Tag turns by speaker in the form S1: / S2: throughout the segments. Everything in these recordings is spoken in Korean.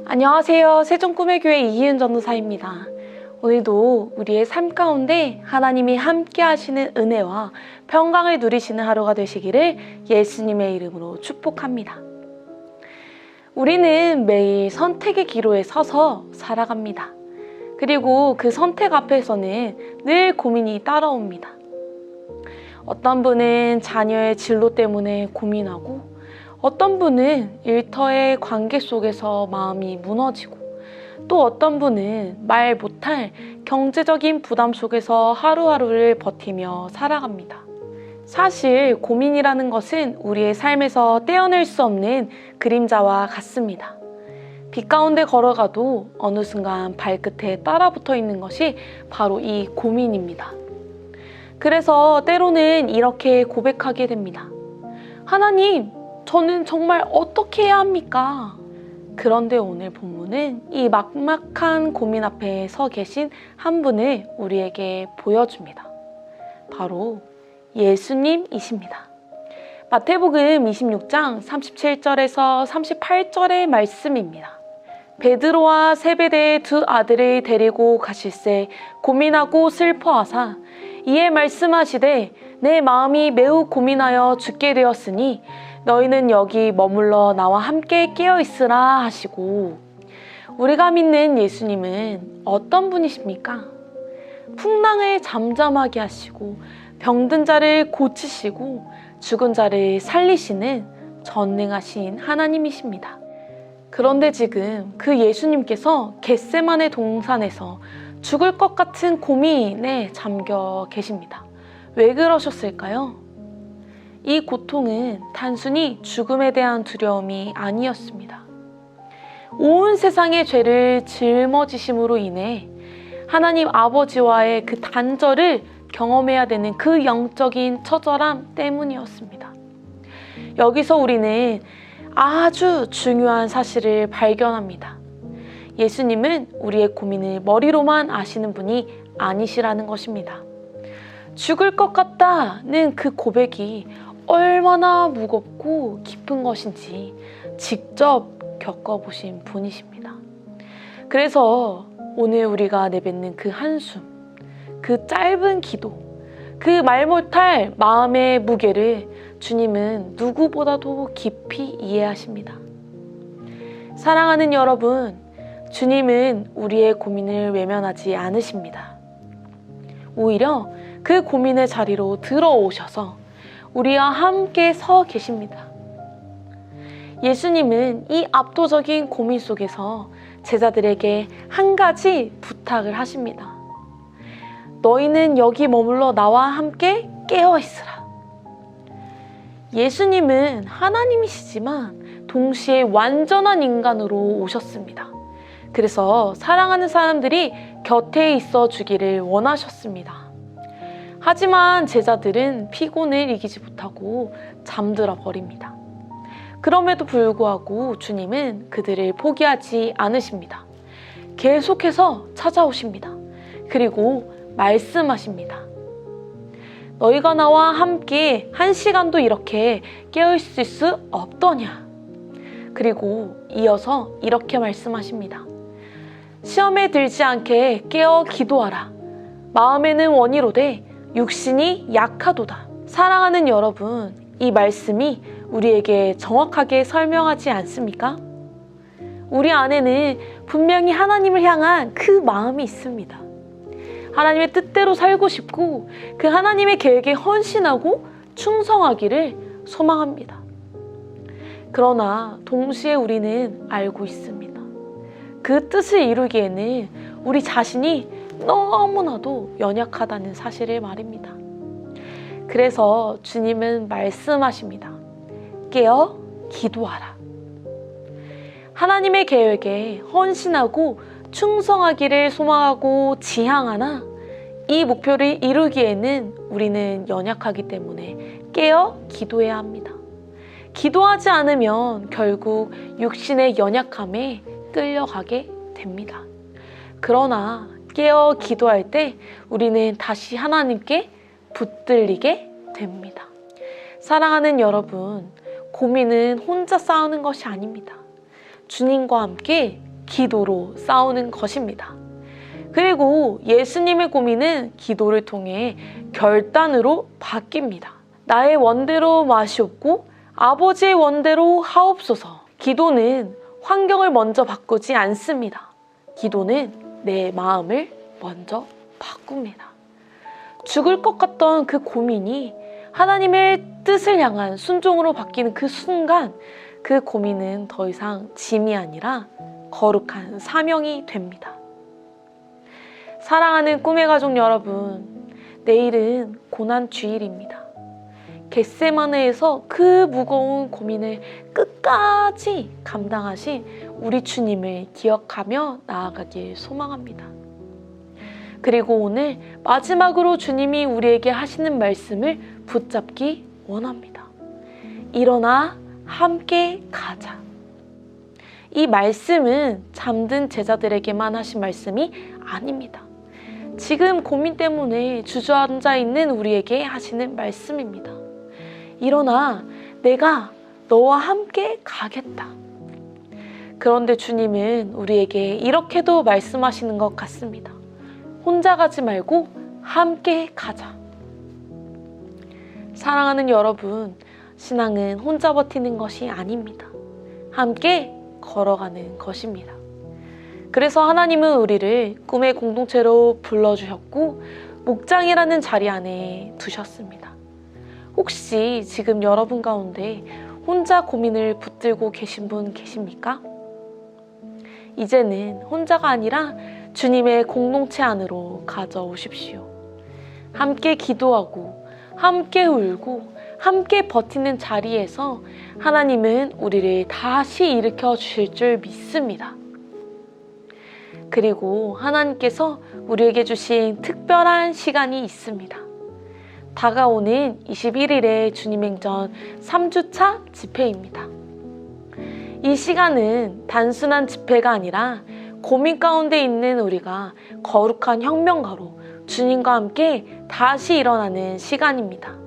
S1: 안녕하세요. 세종꿈의교회 이희은 전도사입니다. 오늘도 우리의 삶 가운데 하나님이 함께 하시는 은혜와 평강을 누리시는 하루가 되시기를 예수님의 이름으로 축복합니다. 우리는 매일 선택의 기로에 서서 살아갑니다. 그리고 그 선택 앞에서는 늘 고민이 따라옵니다. 어떤 분은 자녀의 진로 때문에 고민하고, 어떤 분은 일터의 관계 속에서 마음이 무너지고, 또 어떤 분은 말 못할 경제적인 부담 속에서 하루하루를 버티며 살아갑니다. 사실 고민이라는 것은 우리의 삶에서 떼어낼 수 없는 그림자와 같습니다. 빛 가운데 걸어가도 어느 순간 발끝에 따라붙어 있는 것이 바로 이 고민입니다. 그래서 때로는 이렇게 고백하게 됩니다. 하나님, 저는 정말 어떻게 해야 합니까? 그런데 오늘 본문은 이 막막한 고민 앞에 서 계신 한 분을 우리에게 보여줍니다. 바로 예수님이십니다. 마태복음 26장 37절에서 38절의 말씀입니다. 베드로와 세베대의 두 아들을 데리고 가실새 고민하고 슬퍼하사 이에 말씀하시되 내 마음이 매우 고민하여 죽게 되었으니 너희는 여기 머물러 나와 함께 깨어있으라 하시고, 우리가 믿는 예수님은 어떤 분이십니까? 풍랑을 잠잠하게 하시고 병든 자를 고치시고 죽은 자를 살리시는 전능하신 하나님이십니다. 그런데 지금 그 예수님께서 겟세마네 동산에서 죽을 것 같은 고민에 잠겨 계십니다. 왜 그러셨을까요? 이 고통은 단순히 죽음에 대한 두려움이 아니었습니다. 온 세상의 죄를 짊어지심으로 인해 하나님 아버지와의 그 단절을 경험해야 되는 그 영적인 처절함 때문이었습니다. 여기서 우리는 아주 중요한 사실을 발견합니다. 예수님은 우리의 고민을 머리로만 아시는 분이 아니시라는 것입니다. 죽을 것 같다는 그 고백이 얼마나 무겁고 깊은 것인지 직접 겪어보신 분이십니다. 그래서 오늘 우리가 내뱉는 그 한숨, 그 짧은 기도, 그 말 못할 마음의 무게를 주님은 누구보다도 깊이 이해하십니다. 사랑하는 여러분, 주님은 우리의 고민을 외면하지 않으십니다. 오히려 그 고민의 자리로 들어오셔서 우리와 함께 서 계십니다. 예수님은 이 압도적인 고민 속에서 제자들에게 한 가지 부탁을 하십니다. 너희는 여기 머물러 나와 함께 깨어있으라. 예수님은 하나님이시지만 동시에 완전한 인간으로 오셨습니다. 그래서 사랑하는 사람들이 곁에 있어 주기를 원하셨습니다. 하지만 제자들은 피곤을 이기지 못하고 잠들어 버립니다. 그럼에도 불구하고 주님은 그들을 포기하지 않으십니다. 계속해서 찾아오십니다. 그리고 말씀하십니다. 너희가 나와 함께 1시간도 이렇게 깨어있을 수 없더냐? 그리고 이어서 이렇게 말씀하십니다. 시험에 들지 않게 깨어 기도하라. 마음에는 원이로되 육신이 약하도다. 사랑하는 여러분, 이 말씀이 우리에게 정확하게 설명하지 않습니까? 우리 안에는 분명히 하나님을 향한 그 마음이 있습니다. 하나님의 뜻대로 살고 싶고 그 하나님의 계획에 헌신하고 충성하기를 소망합니다. 그러나 동시에 우리는 알고 있습니다. 그 뜻을 이루기에는 우리 자신이 너무나도 연약하다는 사실을 말입니다. 그래서 주님은 말씀하십니다. 깨어 기도하라. 하나님의 계획에 헌신하고 충성하기를 소망하고 지향하나 이 목표를 이루기에는 우리는 연약하기 때문에 깨어 기도해야 합니다. 기도하지 않으면 결국 육신의 연약함에 끌려가게 됩니다. 그러나 깨어 기도할 때 우리는 다시 하나님께 붙들리게 됩니다. 사랑하는 여러분, 고민은 혼자 싸우는 것이 아닙니다. 주님과 함께 기도로 싸우는 것입니다. 그리고 예수님의 고민은 기도를 통해 결단으로 바뀝니다. 나의 원대로 마시옵고 아버지의 원대로 하옵소서. 기도는 환경을 먼저 바꾸지 않습니다. 기도는 내 마음을 먼저 바꿉니다. 죽을 것 같던 그 고민이 하나님의 뜻을 향한 순종으로 바뀌는 그 순간, 그 고민은 더 이상 짐이 아니라 거룩한 사명이 됩니다. 사랑하는 꿈의 가족 여러분, 내일은 고난주일입니다. 겟세마네에서 그 무거운 고민을 끝까지 감당하신 우리 주님을 기억하며 나아가길 소망합니다. 그리고 오늘 마지막으로 주님이 우리에게 하시는 말씀을 붙잡기 원합니다. 일어나 함께 가자. 이 말씀은 잠든 제자들에게만 하신 말씀이 아닙니다. 지금 고민 때문에 주저앉아 있는 우리에게 하시는 말씀입니다. 일어나, 내가 너와 함께 가겠다. 그런데 주님은 우리에게 이렇게도 말씀하시는 것 같습니다. 혼자 가지 말고 함께 가자. 사랑하는 여러분, 신앙은 혼자 버티는 것이 아닙니다. 함께 걸어가는 것입니다. 그래서 하나님은 우리를 꿈의 공동체로 불러주셨고 목장이라는 자리 안에 두셨습니다. 혹시 지금 여러분 가운데 혼자 고민을 붙들고 계신 분 계십니까? 이제는 혼자가 아니라 주님의 공동체 안으로 가져오십시오. 함께 기도하고 함께 울고 함께 버티는 자리에서 하나님은 우리를 다시 일으켜 주실 줄 믿습니다. 그리고 하나님께서 우리에게 주신 특별한 시간이 있습니다. 다가오는 21일의 주님행전 3주차 집회입니다. 이 시간은 단순한 집회가 아니라 고민 가운데 있는 우리가 거룩한 혁명가로 주님과 함께 다시 일어나는 시간입니다.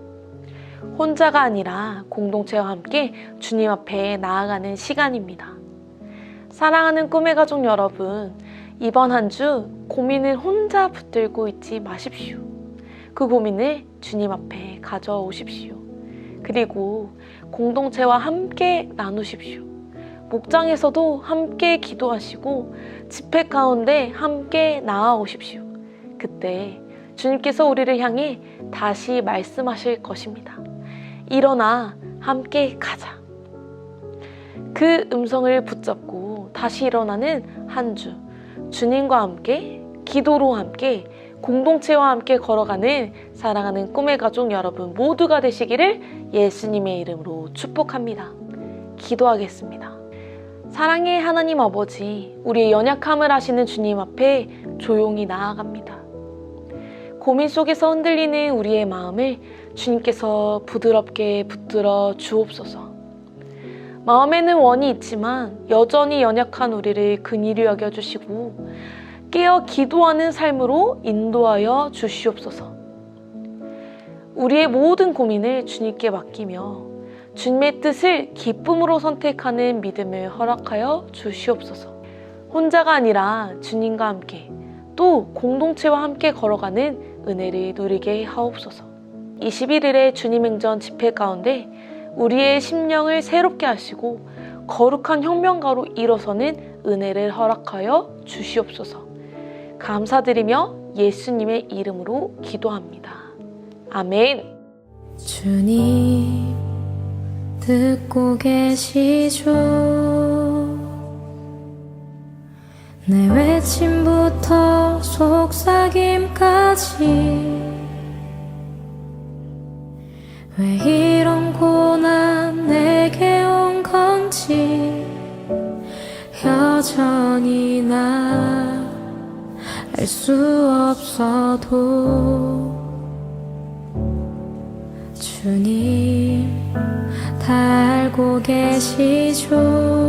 S1: 혼자가 아니라 공동체와 함께 주님 앞에 나아가는 시간입니다. 사랑하는 꿈의 가족 여러분, 이번 한 주 고민을 혼자 붙들고 있지 마십시오. 그 고민을 주님 앞에 가져오십시오. 그리고 공동체와 함께 나누십시오. 목장에서도 함께 기도하시고 집회 가운데 함께 나아오십시오. 그때 주님께서 우리를 향해 다시 말씀하실 것입니다. 일어나 함께 가자. 그 음성을 붙잡고 다시 일어나는 한 주, 주님과 함께 기도로 함께 공동체와 함께 걸어가는 사랑하는 꿈의 가족 여러분 모두가 되시기를 예수님의 이름으로 축복합니다. 기도하겠습니다. 사랑의 하나님 아버지, 우리의 연약함을 아시는 주님 앞에 조용히 나아갑니다. 고민 속에서 흔들리는 우리의 마음을 주님께서 부드럽게 붙들어 주옵소서. 마음에는 원이 있지만 여전히 연약한 우리를 긍휼히 여겨주시고 깨어 기도하는 삶으로 인도하여 주시옵소서. 우리의 모든 고민을 주님께 맡기며 주님의 뜻을 기쁨으로 선택하는 믿음을 허락하여 주시옵소서. 혼자가 아니라 주님과 함께 또 공동체와 함께 걸어가는 은혜를 누리게 하옵소서. 21일의 주님행전 집회 가운데 우리의 심령을 새롭게 하시고 거룩한 혁명가로 일어서는 은혜를 허락하여 주시옵소서. 감사드리며 예수님의 이름으로 기도합니다. 아멘.
S2: 주님 듣고 계시죠? 내 외침부터 속삭임까지 왜 이런 고난 내게 온 건지 여전히 난 알 수 없어도 주님 다 알고 계시죠?